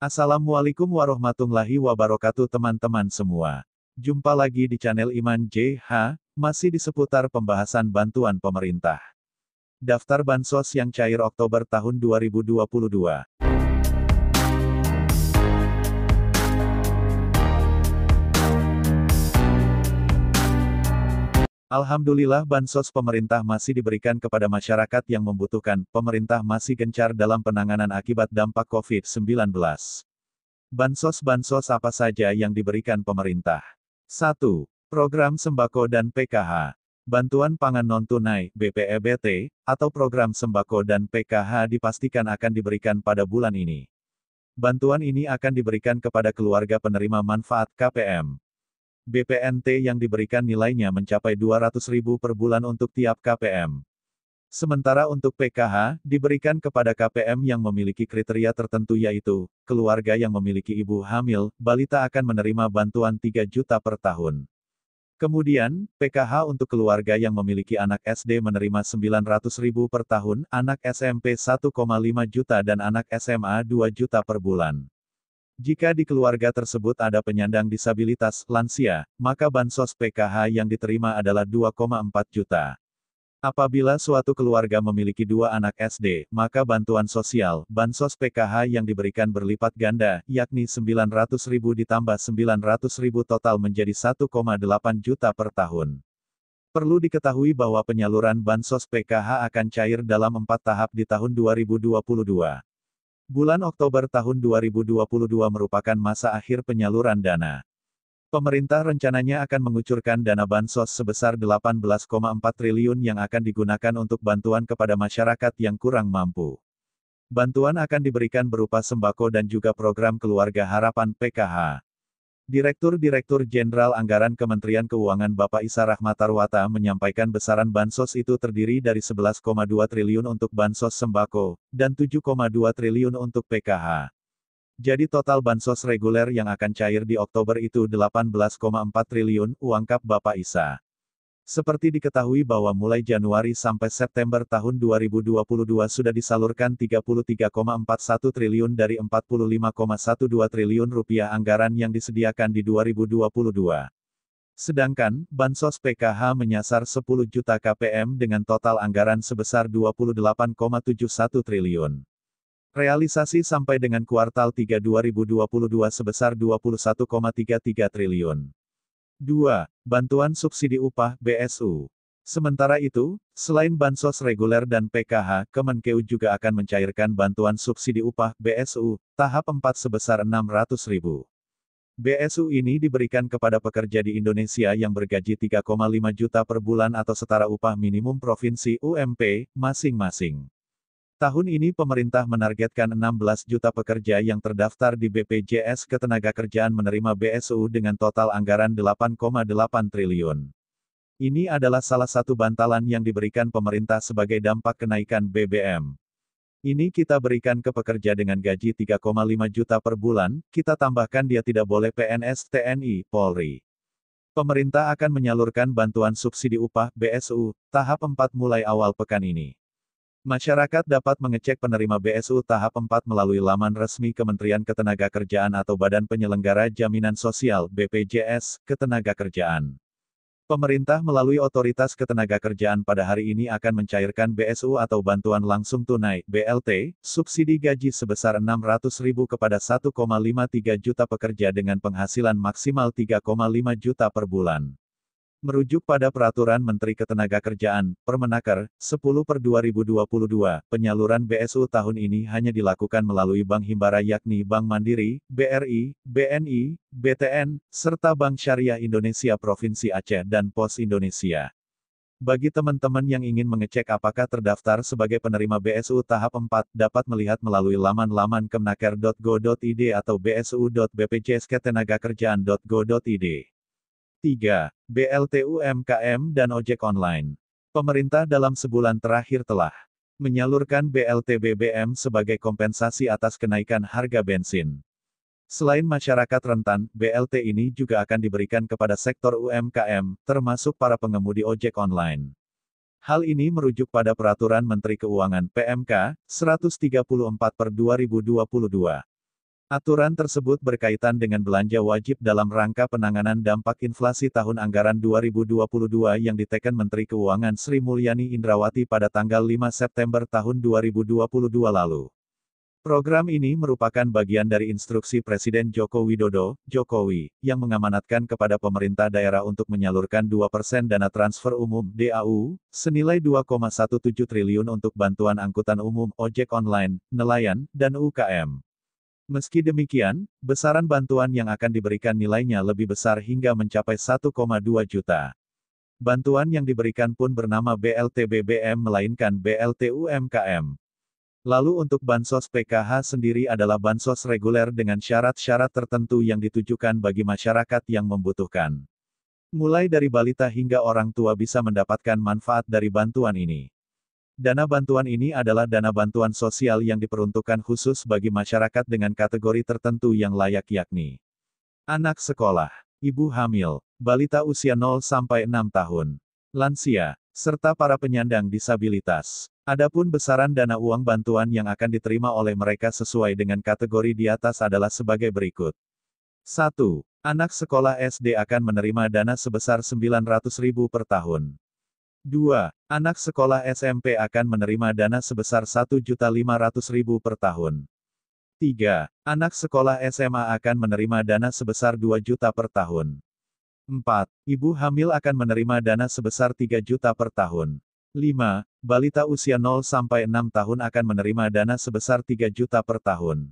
Assalamualaikum warahmatullahi wabarakatuh teman-teman semua. Jumpa lagi di channel Iman JH, masih di seputar pembahasan bantuan pemerintah. Daftar Bansos yang cair Oktober tahun 2022. Alhamdulillah Bansos pemerintah masih diberikan kepada masyarakat yang membutuhkan. Pemerintah masih gencar dalam penanganan akibat dampak COVID-19. Bansos-bansos apa saja yang diberikan pemerintah? 1. Program Sembako dan PKH. Bantuan Pangan Non-Tunai, BPEBT, atau Program Sembako dan PKH dipastikan akan diberikan pada bulan ini. Bantuan ini akan diberikan kepada keluarga penerima manfaat KPM. BPNT yang diberikan nilainya mencapai 200.000 per bulan untuk tiap KPM. Sementara untuk PKH, diberikan kepada KPM yang memiliki kriteria tertentu yaitu, keluarga yang memiliki ibu hamil, balita akan menerima bantuan 3 juta per tahun. Kemudian, PKH untuk keluarga yang memiliki anak SD menerima 900.000 per tahun, anak SMP 1,5 juta dan anak SMA 2 juta per bulan. Jika di keluarga tersebut ada penyandang disabilitas, lansia, maka bansos PKH yang diterima adalah 2,4 juta. Apabila suatu keluarga memiliki 2 anak SD, maka bantuan sosial, bansos PKH yang diberikan berlipat ganda, yakni 900.000 ditambah 900.000 total menjadi 1,8 juta per tahun. Perlu diketahui bahwa penyaluran bansos PKH akan cair dalam 4 tahap di tahun 2022. Bulan Oktober tahun 2022 merupakan masa akhir penyaluran dana. Pemerintah rencananya akan mengucurkan dana bansos sebesar 18,4 triliun yang akan digunakan untuk bantuan kepada masyarakat yang kurang mampu. Bantuan akan diberikan berupa sembako dan juga program Keluarga Harapan PKH. Direktur Jenderal Anggaran Kementerian Keuangan Bapak Isa Rahmatarwata menyampaikan besaran bansos itu terdiri dari 11,2 triliun untuk bansos sembako, dan 7,2 triliun untuk PKH. Jadi total bansos reguler yang akan cair di Oktober itu 18,4 triliun, ungkap Bapak Isa. Seperti diketahui bahwa mulai Januari sampai September tahun 2022 sudah disalurkan 33,41 triliun dari 45,12 triliun rupiah anggaran yang disediakan di 2022. Sedangkan, bansos PKH menyasar 10 juta KPM dengan total anggaran sebesar 28,71 triliun. Realisasi sampai dengan kuartal 3 2022 sebesar 21,33 triliun. 2. Bantuan subsidi upah, BSU. Sementara itu, selain bansos reguler dan PKH, Kemenkeu juga akan mencairkan bantuan subsidi upah, BSU, tahap 4 sebesar 600.000. BSU ini diberikan kepada pekerja di Indonesia yang bergaji 3,5 juta per bulan atau setara upah minimum provinsi UMP, masing-masing. Tahun ini pemerintah menargetkan 16 juta pekerja yang terdaftar di BPJS Ketenagakerjaan menerima BSU dengan total anggaran 8,8 triliun. Ini adalah salah satu bantalan yang diberikan pemerintah sebagai dampak kenaikan BBM. Ini kita berikan ke pekerja dengan gaji 3,5 juta per bulan, kita tambahkan dia tidak boleh PNS, TNI, Polri. Pemerintah akan menyalurkan bantuan subsidi upah, BSU, tahap 4 mulai awal pekan ini. Masyarakat dapat mengecek penerima BSU tahap 4 melalui laman resmi Kementerian Ketenagakerjaan atau Badan Penyelenggara Jaminan Sosial (BPJS) Ketenagakerjaan. Pemerintah melalui Otoritas Ketenagakerjaan pada hari ini akan mencairkan BSU atau Bantuan Langsung Tunai (BLT), subsidi gaji sebesar 600.000 kepada 1,53 juta pekerja dengan penghasilan maksimal 3,5 juta per bulan. Merujuk pada Peraturan Menteri Ketenagakerjaan, Permenaker, 10/2022, penyaluran BSU tahun ini hanya dilakukan melalui Bank Himbara yakni Bank Mandiri, BRI, BNI, BTN, serta Bank Syariah Indonesia Provinsi Aceh dan Pos Indonesia. Bagi teman-teman yang ingin mengecek apakah terdaftar sebagai penerima BSU tahap 4, dapat melihat melalui laman kemenaker.go.id atau bsu.bpjsketenagakerjaan.go.id. 3. BLT UMKM dan ojek online. Pemerintah dalam sebulan terakhir telah menyalurkan BLT BBM sebagai kompensasi atas kenaikan harga bensin. Selain masyarakat rentan, BLT ini juga akan diberikan kepada sektor UMKM, termasuk para pengemudi ojek online. Hal ini merujuk pada Peraturan Menteri Keuangan (PMK) 134/2022. Aturan tersebut berkaitan dengan belanja wajib dalam rangka penanganan dampak inflasi tahun anggaran 2022 yang diteken Menteri Keuangan Sri Mulyani Indrawati pada tanggal 5 September tahun 2022 lalu. Program ini merupakan bagian dari instruksi Presiden Joko Widodo, Jokowi, yang mengamanatkan kepada pemerintah daerah untuk menyalurkan 2% dana transfer umum (DAU) senilai 2,17 triliun untuk bantuan angkutan umum, ojek online, nelayan, dan UKM. Meski demikian, besaran bantuan yang akan diberikan nilainya lebih besar hingga mencapai 1,2 juta. Bantuan yang diberikan pun bernama BLT BBM melainkan BLT UMKM. Lalu untuk Bansos PKH sendiri adalah bansos reguler dengan syarat-syarat tertentu yang ditujukan bagi masyarakat yang membutuhkan. Mulai dari balita hingga orang tua bisa mendapatkan manfaat dari bantuan ini. Dana bantuan ini adalah dana bantuan sosial yang diperuntukkan khusus bagi masyarakat dengan kategori tertentu yang layak yakni anak sekolah, ibu hamil, balita usia 0-6 tahun, lansia, serta para penyandang disabilitas. Adapun besaran dana uang bantuan yang akan diterima oleh mereka sesuai dengan kategori di atas adalah sebagai berikut. 1. Anak sekolah SD akan menerima dana sebesar Rp900.000 per tahun. 2. Anak sekolah SMP akan menerima dana sebesar Rp1.500.000 per tahun. 3. Anak sekolah SMA akan menerima dana sebesar Rp2 juta per tahun. 4. Ibu hamil akan menerima dana sebesar Rp3 juta per tahun. 5. Balita usia 0-6 tahun akan menerima dana sebesar Rp3 juta per tahun.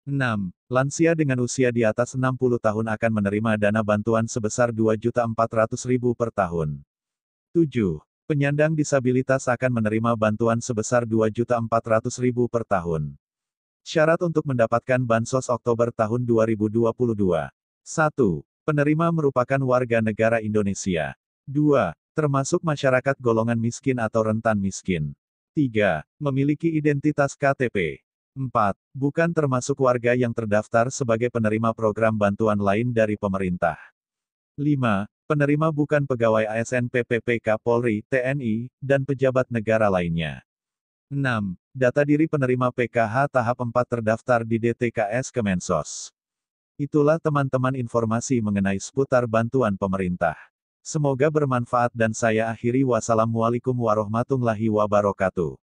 6. Lansia dengan usia di atas 60 tahun akan menerima dana bantuan sebesar Rp2.400.000 per tahun. 7. Penyandang disabilitas akan menerima bantuan sebesar Rp2.400.000 per tahun. Syarat untuk mendapatkan Bansos Oktober tahun 2022. 1. Penerima merupakan warga negara Indonesia. 2. Termasuk masyarakat golongan miskin atau rentan miskin. 3. Memiliki identitas KTP. 4. Bukan termasuk warga yang terdaftar sebagai penerima program bantuan lain dari pemerintah. 5. Penerima bukan pegawai ASN PPPK Polri, TNI, dan pejabat negara lainnya. 6. Data diri penerima PKH tahap 4 terdaftar di DTKS Kemensos. Itulah teman-teman informasi mengenai seputar bantuan pemerintah. Semoga bermanfaat dan saya akhiri wassalamualaikum warahmatullahi wabarakatuh.